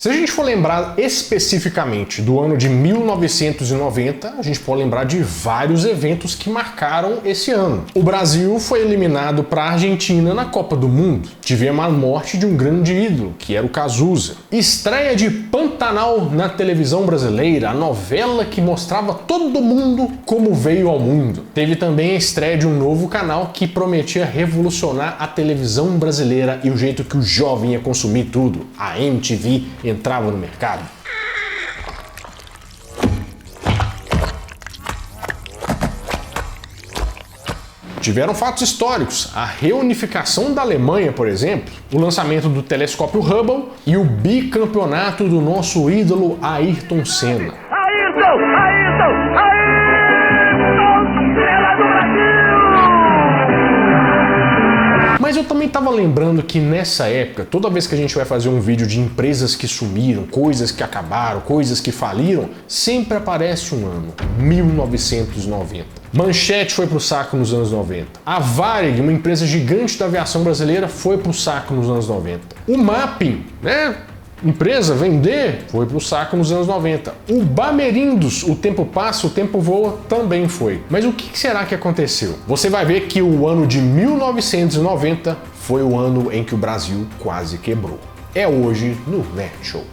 Se a gente for lembrar especificamente do ano de 1990, a gente pode lembrar de vários eventos que marcaram esse ano. O Brasil foi eliminado para a Argentina na Copa do Mundo. Tivemos a morte de um grande ídolo, que era o Cazuza. Estreia de Pantanal na televisão brasileira, a novela que mostrava todo mundo como veio ao mundo. Teve também a estreia de um novo canal que prometia revolucionar a televisão brasileira e o jeito que o jovem ia consumir tudo, a MTV entrava no mercado. Tiveram fatos históricos, a reunificação da Alemanha, por exemplo, o lançamento do telescópio Hubble e o bicampeonato do nosso ídolo Ayrton Senna. Mas eu também estava lembrando que nessa época, toda vez que a gente vai fazer um vídeo de empresas que sumiram, coisas que acabaram, coisas que faliram, sempre aparece um ano, 1990. Manchete foi pro saco nos anos 90. A Varig, uma empresa gigante da aviação brasileira, foi pro saco nos anos 90. O Mapping, empresa, vender, foi pro saco nos anos 90. O Bamerindos, o tempo passa, o tempo voa, também foi. Mas o que será que aconteceu? Você vai ver que o ano de 1990 foi o ano em que o Brasil quase quebrou. É hoje no Nerd Show.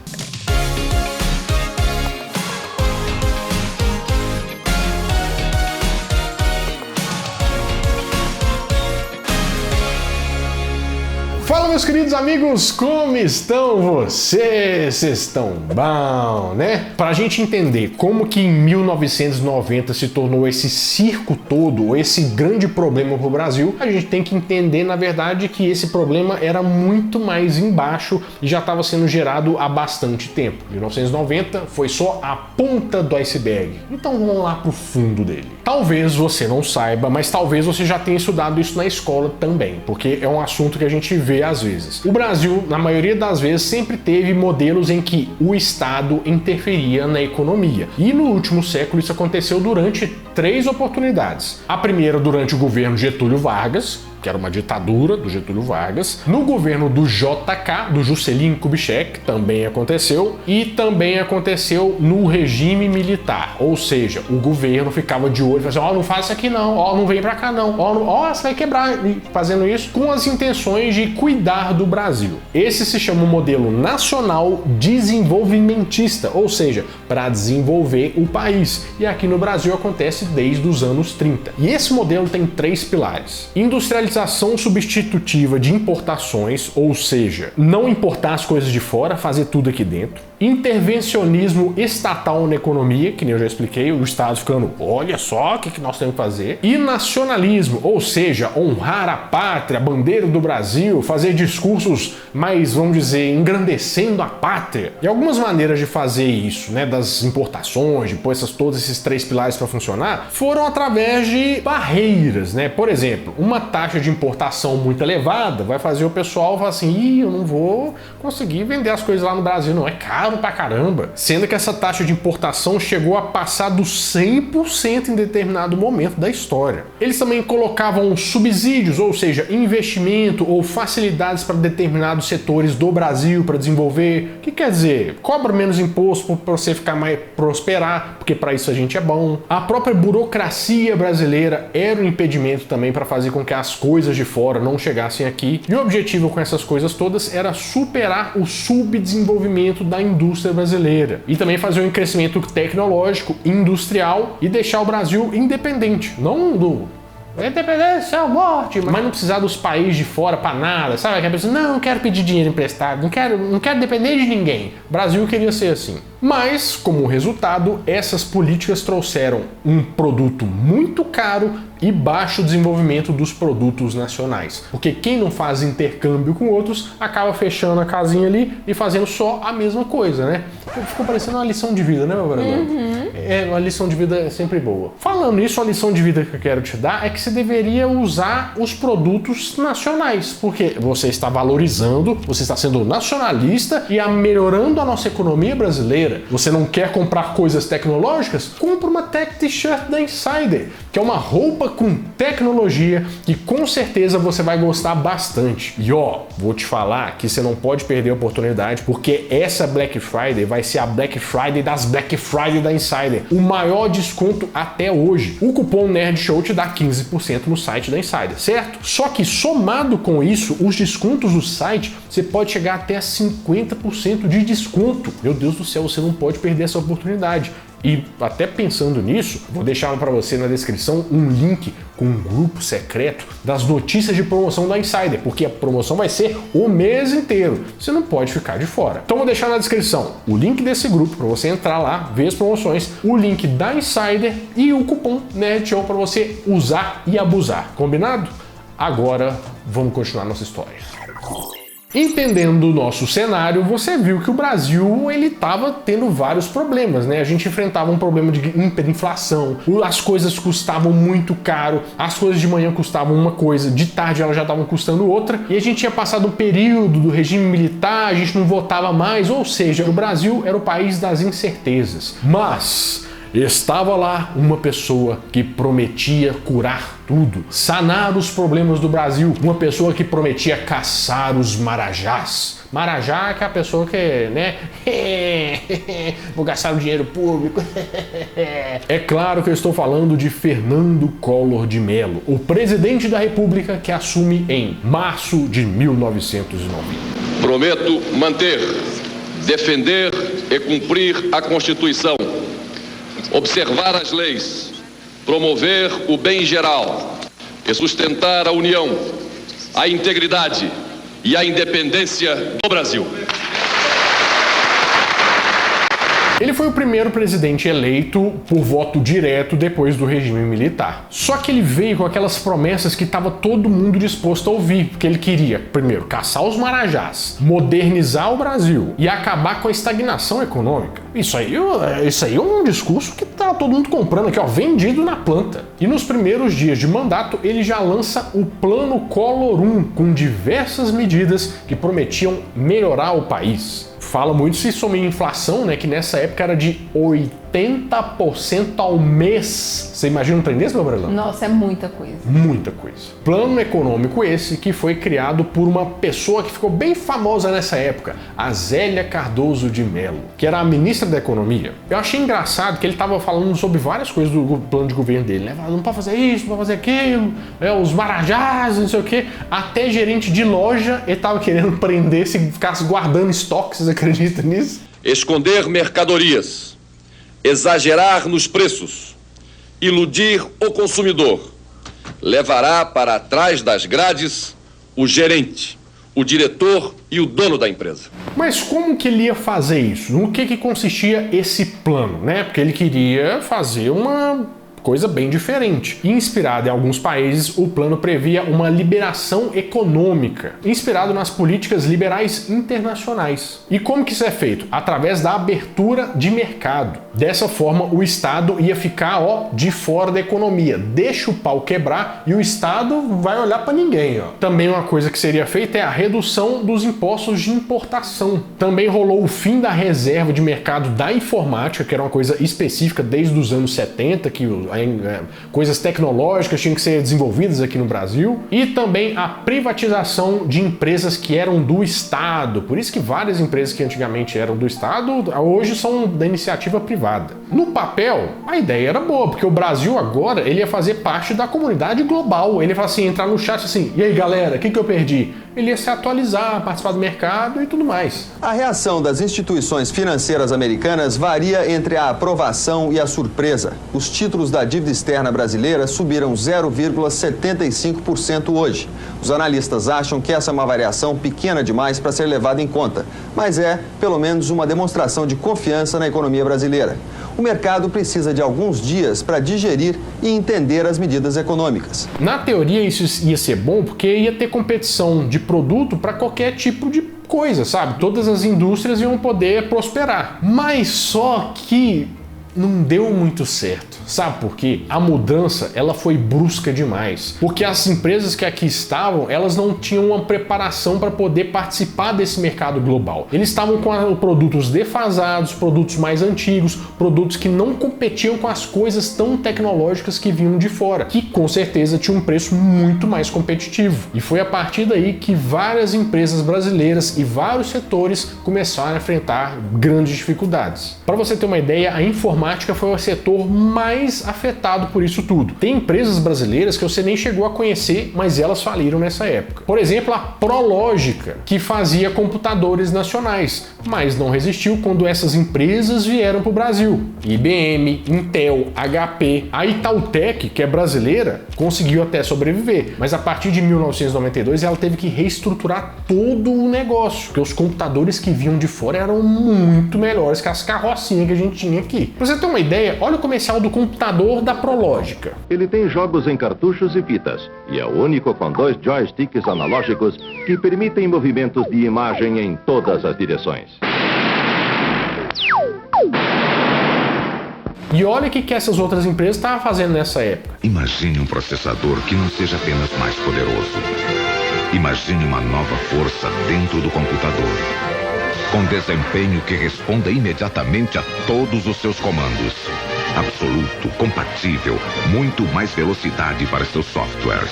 Fala, meus queridos amigos, como estão vocês? Vocês estão bom, né? Pra gente entender como que em 1990 se tornou esse circo todo, esse grande problema pro Brasil, a gente tem que entender, na verdade, que esse problema era muito mais embaixo e já estava sendo gerado há bastante tempo. 1990 foi só a ponta do iceberg. Então vamos lá pro fundo dele. Talvez você não saiba, mas talvez você já tenha estudado isso na escola também, porque é um assunto que a gente vê às vezes. O Brasil, na maioria das vezes, sempre teve modelos em que o Estado interferia na economia. E no último século isso aconteceu durante 3 oportunidades. A primeira durante o governo Getúlio Vargas, que era uma ditadura do Getúlio Vargas. No governo do JK, do Juscelino Kubitschek, também aconteceu. E também aconteceu no regime militar. Ou seja, o governo ficava de olho e falava assim, não faz isso aqui não, não vem pra cá não, você vai quebrar. E fazendo isso com as intenções de cuidar do Brasil. Esse se chama o modelo nacional desenvolvimentista, ou seja, para desenvolver o país. E aqui no Brasil acontece desde os anos 30. E esse modelo tem 3 pilares. Industrialização substitutiva de importações, ou seja, não importar as coisas de fora, fazer tudo aqui dentro. Intervencionismo estatal na economia, que nem eu já expliquei, o Estado ficando, olha só o que nós temos que fazer. E nacionalismo, ou seja, honrar a pátria, a bandeira do Brasil, fazer discursos mais, vamos dizer, engrandecendo a pátria. E algumas maneiras de fazer isso, das importações, de pôr todos esses 3 pilares para funcionar, foram através de barreiras, Por exemplo, uma taxa de importação muito elevada vai fazer o pessoal falar assim, eu não vou conseguir vender as coisas lá no Brasil, não, é caro pra caramba. Sendo que essa taxa de importação chegou a passar dos 100% em determinado momento da história. Eles também colocavam subsídios, ou seja, investimento ou facilidades para determinados setores do Brasil para desenvolver. O que quer dizer? Cobra menos imposto para você ficar mais prosperar, porque para isso a gente é bom. A própria burocracia brasileira era um impedimento também para fazer com que as coisas de fora não chegassem aqui. E o objetivo com essas coisas todas era superar o subdesenvolvimento da indústria brasileira e também fazer um crescimento tecnológico, industrial e deixar o Brasil independente, não do independência ou morte, mas não precisar dos países de fora para nada, sabe? Que a pessoa, não quero pedir dinheiro emprestado, não quero depender de ninguém. O Brasil queria ser assim. Mas, como resultado, essas políticas trouxeram um produto muito caro e baixo desenvolvimento dos produtos nacionais. Porque quem não faz intercâmbio com outros acaba fechando a casinha ali e fazendo só a mesma coisa, Ficou parecendo uma lição de vida, meu vereador? Uma lição de vida é sempre boa. Falando isso, a lição de vida que eu quero te dar é que você deveria usar os produtos nacionais, porque você está valorizando, você está sendo nacionalista e melhorando a nossa economia brasileira. inteira. Você não quer comprar coisas tecnológicas? Compra uma Tech T-shirt da Insider, que é uma roupa com tecnologia que com certeza você vai gostar bastante. E ó, vou te falar que você não pode perder a oportunidade, porque essa Black Friday vai ser a Black Friday das Black Friday da Insider. O maior desconto até hoje. O cupom NerdShow te dá 15% no site da Insider, certo? Só que somado com isso, os descontos do site, você pode chegar até a 50% de desconto. Meu Deus do céu, você não pode perder essa oportunidade. E até pensando nisso, vou deixar para você na descrição um link com um grupo secreto das notícias de promoção da Insider, porque a promoção vai ser o mês inteiro. Você não pode ficar de fora. Então vou deixar na descrição o link desse grupo para você entrar lá, ver as promoções, o link da Insider e o cupom NerdShow para você usar e abusar. Combinado? Agora vamos continuar nossa história. Entendendo o nosso cenário, você viu que o Brasil ele estava tendo vários problemas, né? A gente enfrentava um problema de hiperinflação, as coisas custavam muito caro, as coisas de manhã custavam uma coisa, de tarde elas já estavam custando outra, e a gente tinha passado um período do regime militar, a gente não votava mais, ou seja, o Brasil era o país das incertezas. Mas estava lá uma pessoa que prometia curar tudo, sanar os problemas do Brasil, uma pessoa que prometia caçar os marajás. Marajá é aquela pessoa que, né, vou gastar o dinheiro público. É claro que eu estou falando de Fernando Collor de Mello, o presidente da República que assume em março de 1990. Prometo manter, defender e cumprir a Constituição, observar as leis, promover o bem geral e sustentar a união, a integridade e a independência do Brasil. Ele foi o primeiro presidente eleito por voto direto depois do regime militar. Só que ele veio com aquelas promessas que estava todo mundo disposto a ouvir, porque ele queria, primeiro, caçar os marajás, modernizar o Brasil e acabar com a estagnação econômica. Isso aí é um discurso que tá todo mundo comprando aqui, ó, vendido na planta. E nos primeiros dias de mandato, ele já lança o Plano Collor 1, com diversas medidas que prometiam melhorar o país. Fala muito se sobre inflação, né? Que nessa época era de 80% ao mês. Você imagina um trem desse, meu Brelão? Nossa, é muita coisa. Muita coisa. Plano econômico esse que foi criado por uma pessoa que ficou bem famosa nessa época, a Zélia Cardoso de Mello, que era a ministra da Economia. Eu achei engraçado que ele estava falando sobre várias coisas do plano de governo dele, né? Não pode fazer isso, não pode fazer aquilo, os marajás, não sei o quê. Até gerente de loja ele estava querendo prender se ficasse guardando estoque. Vocês acreditam nisso? Esconder mercadorias, exagerar nos preços, iludir o consumidor, levará para trás das grades o gerente, o diretor e o dono da empresa. Mas como que ele ia fazer isso? No que consistia esse plano, né? Porque ele queria fazer uma coisa bem diferente. Inspirado em alguns países, o plano previa uma liberação econômica, inspirado nas políticas liberais internacionais. E como que isso é feito? Através da abertura de mercado. Dessa forma, o Estado ia ficar, de fora da economia. Deixa o pau quebrar e o Estado vai olhar para ninguém, Também uma coisa que seria feita é a redução dos impostos de importação. Também rolou o fim da reserva de mercado da informática, que era uma coisa específica desde os anos 70, que coisas tecnológicas tinham que ser desenvolvidas aqui no Brasil, e também a privatização de empresas que eram do Estado. Por isso que várias empresas que antigamente eram do Estado, hoje são da iniciativa privada. No papel, a ideia era boa, porque o Brasil agora ele ia fazer parte da comunidade global. Ele ia falar assim, entrar no chat assim, e aí galera, o que eu perdi? Ele ia se atualizar, participar do mercado e tudo mais. A reação das instituições financeiras americanas varia entre a aprovação e a surpresa. Os títulos da dívida externa brasileira subiram 0,75% hoje. Os analistas acham que essa é uma variação pequena demais para ser levada em conta, mas é, pelo menos, uma demonstração de confiança na economia brasileira. O mercado precisa de alguns dias para digerir e entender as medidas econômicas. Na teoria, isso ia ser bom porque ia ter competição de produto para qualquer tipo de coisa, sabe? Todas as indústrias iam poder prosperar. Mas só que não deu muito certo. Sabe por quê? A mudança, ela foi brusca demais. Porque as empresas que aqui estavam, elas não tinham uma preparação para poder participar desse mercado global. Eles estavam com produtos defasados, produtos mais antigos, produtos que não competiam com as coisas tão tecnológicas que vinham de fora, que com certeza tinha um preço muito mais competitivo. E foi a partir daí que várias empresas brasileiras e vários setores começaram a enfrentar grandes dificuldades. Para você ter uma ideia, a informática foi o setor mais afetado por isso tudo. Tem empresas brasileiras que você nem chegou a conhecer, mas elas faliram nessa época. Por exemplo, a Prológica, que fazia computadores nacionais, mas não resistiu quando essas empresas vieram para o Brasil. IBM, Intel, HP, a Itautec, que é brasileira, conseguiu até sobreviver, mas a partir de 1992 ela teve que reestruturar todo o negócio, porque os computadores que vinham de fora eram muito melhores que as carrocinhas que a gente tinha aqui. Pra você ter uma ideia, olha o comercial do computador da Prológica. Ele tem jogos em cartuchos e fitas, e é o único com 2 joysticks analógicos que permitem movimentos de imagem em todas as direções. E olha o que essas outras empresas estavam fazendo nessa época. Imagine um processador que não seja apenas mais poderoso. Imagine uma nova força dentro do computador, com desempenho que responda imediatamente a todos os seus comandos. Absoluto, compatível, muito mais velocidade para seus softwares.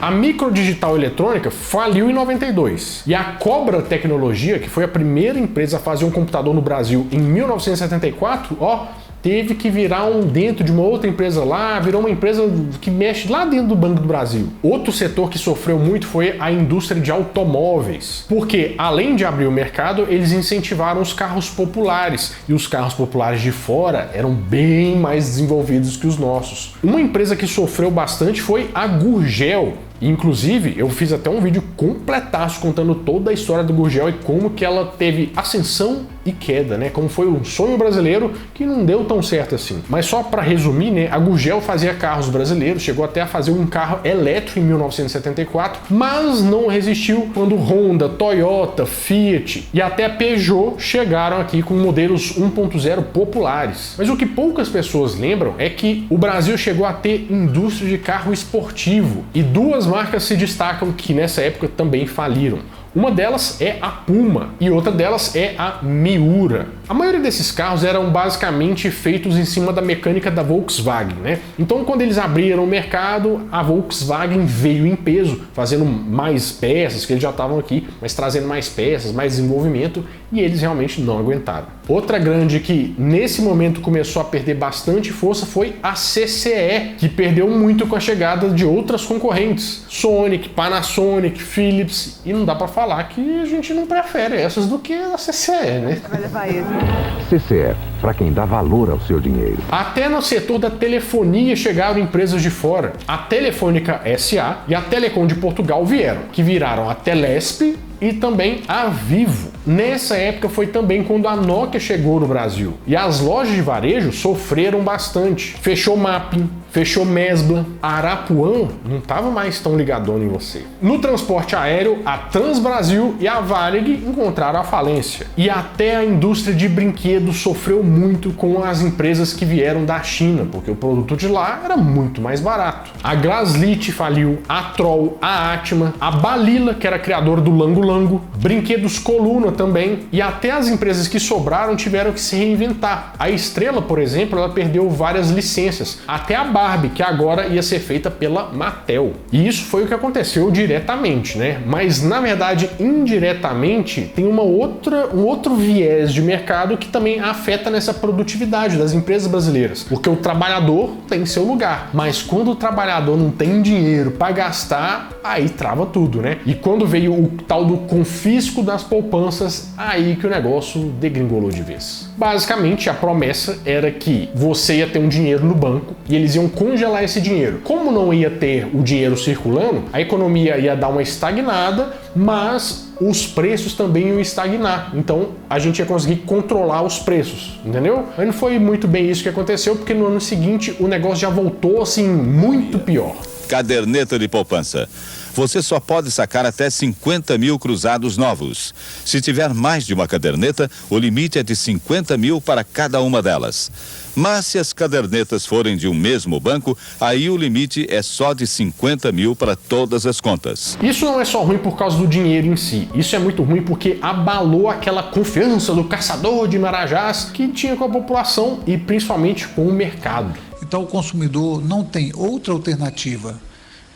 A Microdigital Eletrônica faliu em 92 e a Cobra Tecnologia, que foi a primeira empresa a fazer um computador no Brasil em 1974, teve que virar dentro de uma outra empresa lá, virou uma empresa que mexe lá dentro do Banco do Brasil. Outro setor que sofreu muito foi a indústria de automóveis, porque além de abrir o mercado, eles incentivaram os carros populares, e os carros populares de fora eram bem mais desenvolvidos que os nossos. Uma empresa que sofreu bastante foi a Gurgel. Inclusive, eu fiz até um vídeo completaço contando toda a história do Gurgel e como que ela teve ascensão e queda, né? Como foi um sonho brasileiro que não deu tão certo assim. Mas só para resumir, né? A Gurgel fazia carros brasileiros, chegou até a fazer um carro elétrico em 1974, mas não resistiu quando Honda, Toyota, Fiat e até a Peugeot chegaram aqui com modelos 1.0 populares. Mas o que poucas pessoas lembram é que o Brasil chegou a ter indústria de carro esportivo e duas marcas se destacam que nessa época também faliram. Uma delas é a Puma e outra delas é a Miura. A maioria desses carros eram basicamente feitos em cima da mecânica da Volkswagen, né? Então, quando eles abriram o mercado, a Volkswagen veio em peso, fazendo mais peças, que eles já estavam aqui, mas trazendo mais peças, mais desenvolvimento, e eles realmente não aguentaram. Outra grande que nesse momento começou a perder bastante força foi a CCE, que perdeu muito com a chegada de outras concorrentes, Sonic, Panasonic, Philips, e não dá para falar que a gente não prefere essas do que a CCE, né? Vai levar ele. CCE, para quem dá valor ao seu dinheiro. Até no setor da telefonia chegaram empresas de fora. A Telefônica SA e a Telecom de Portugal vieram, que viraram a Telesp e também a Vivo. Nessa época foi também quando a Nokia chegou no Brasil. E as lojas de varejo sofreram bastante. Fechou Mapping, fechou Mesbla, a Arapuã não estava mais tão ligadona em você. No transporte aéreo, a Transbrasil e a Varig encontraram a falência. E até a indústria de brinquedos sofreu muito com as empresas que vieram da China, porque o produto de lá era muito mais barato. A Glaslit faliu, a Troll, a Atma, a Balila, que era criadora do Lango Lango, Brinquedos Coluna também, e até as empresas que sobraram tiveram que se reinventar. A Estrela, por exemplo, ela perdeu várias licenças, até a Barbie, que agora ia ser feita pela Mattel. E isso foi o que aconteceu diretamente, né? Mas na verdade, indiretamente, tem um outro viés de mercado que também afeta nessa produtividade das empresas brasileiras, porque o trabalhador tem seu lugar, mas quando o trabalhador não tem dinheiro para gastar, aí trava tudo, né? E quando veio o tal do confisco das poupanças, aí que o negócio degringolou de vez. Basicamente, a promessa era que você ia ter um dinheiro no banco e eles iam congelar esse dinheiro. Como não ia ter o dinheiro circulando, a economia ia dar uma estagnada, mas os preços também iam estagnar. Então, a gente ia conseguir controlar os preços, entendeu? Mas não foi muito bem isso que aconteceu, porque no ano seguinte o negócio já voltou assim muito pior. Caderneta de poupança. você só pode sacar até 50 mil cruzados novos. Se tiver mais de uma caderneta, o limite é de 50 mil para cada uma delas. Mas se as cadernetas forem de um mesmo banco, aí o limite é só de 50 mil para todas as contas. Isso não é só ruim por causa do dinheiro em si. Isso é muito ruim porque abalou aquela confiança do caçador de marajás que tinha com a população e principalmente com o mercado. Então o consumidor não tem outra alternativa,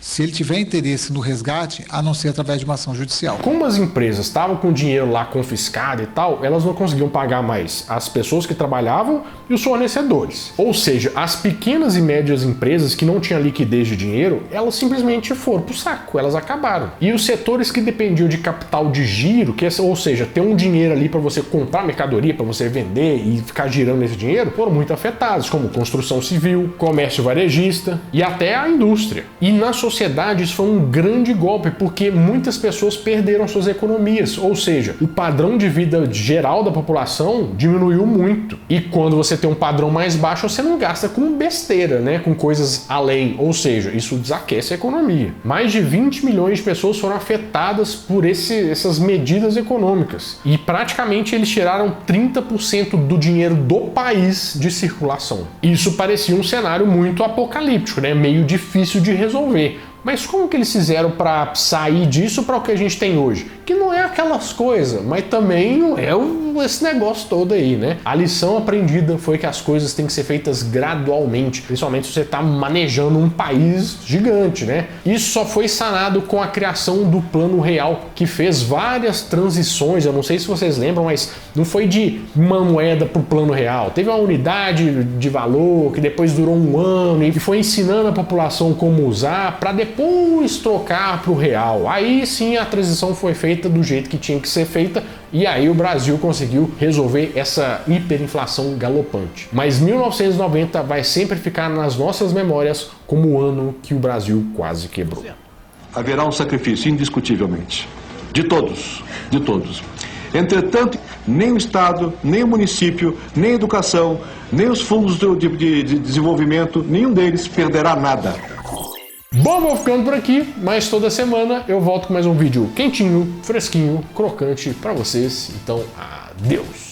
se ele tiver interesse no resgate, a não ser através de uma ação judicial. Como as empresas estavam com o dinheiro lá confiscado e tal, elas não conseguiam pagar mais as pessoas que trabalhavam e os fornecedores. Ou seja, as pequenas e médias empresas que não tinham liquidez de dinheiro, elas simplesmente foram pro saco, elas acabaram. E os setores que dependiam de capital de giro, ou seja, ter um dinheiro ali para você comprar mercadoria, para você vender e ficar girando esse dinheiro, foram muito afetados, como construção civil, comércio varejista e até a indústria. E na sociedade isso foi um grande golpe, porque muitas pessoas perderam suas economias, ou seja, o padrão de vida geral da população diminuiu muito. E quando você tem um padrão mais baixo, você não gasta com besteira, né? Com coisas além, ou seja, isso desaquece a economia. Mais de 20 milhões de pessoas foram afetadas por essas medidas econômicas. E praticamente eles tiraram 30% do dinheiro do país de circulação. Isso parecia um cenário muito apocalíptico, né? Meio difícil de resolver. Mas como que eles fizeram para sair disso para o que a gente tem hoje? Que não é aquelas coisas, mas também não é esse negócio todo aí, né? A lição aprendida foi que as coisas têm que ser feitas gradualmente, principalmente se você está manejando um país gigante, né? Isso só foi sanado com a criação do Plano Real, que fez várias transições. Eu não sei se vocês lembram, mas não foi de uma moeda para o Plano Real. Teve uma unidade de valor que depois durou um ano e foi ensinando a população como usar para depois trocar para o real. Aí sim a transição foi feita do jeito que tinha que ser feita e aí o Brasil conseguiu resolver essa hiperinflação galopante. Mas 1990 vai sempre ficar nas nossas memórias como o ano que o Brasil quase quebrou. Haverá um sacrifício, indiscutivelmente. De todos. Entretanto, nem o Estado, nem o município, nem a educação, nem os fundos de desenvolvimento, nenhum deles perderá nada. Bom, vou ficando por aqui, mas toda semana eu volto com mais um vídeo quentinho, fresquinho, crocante pra vocês. Então, adeus!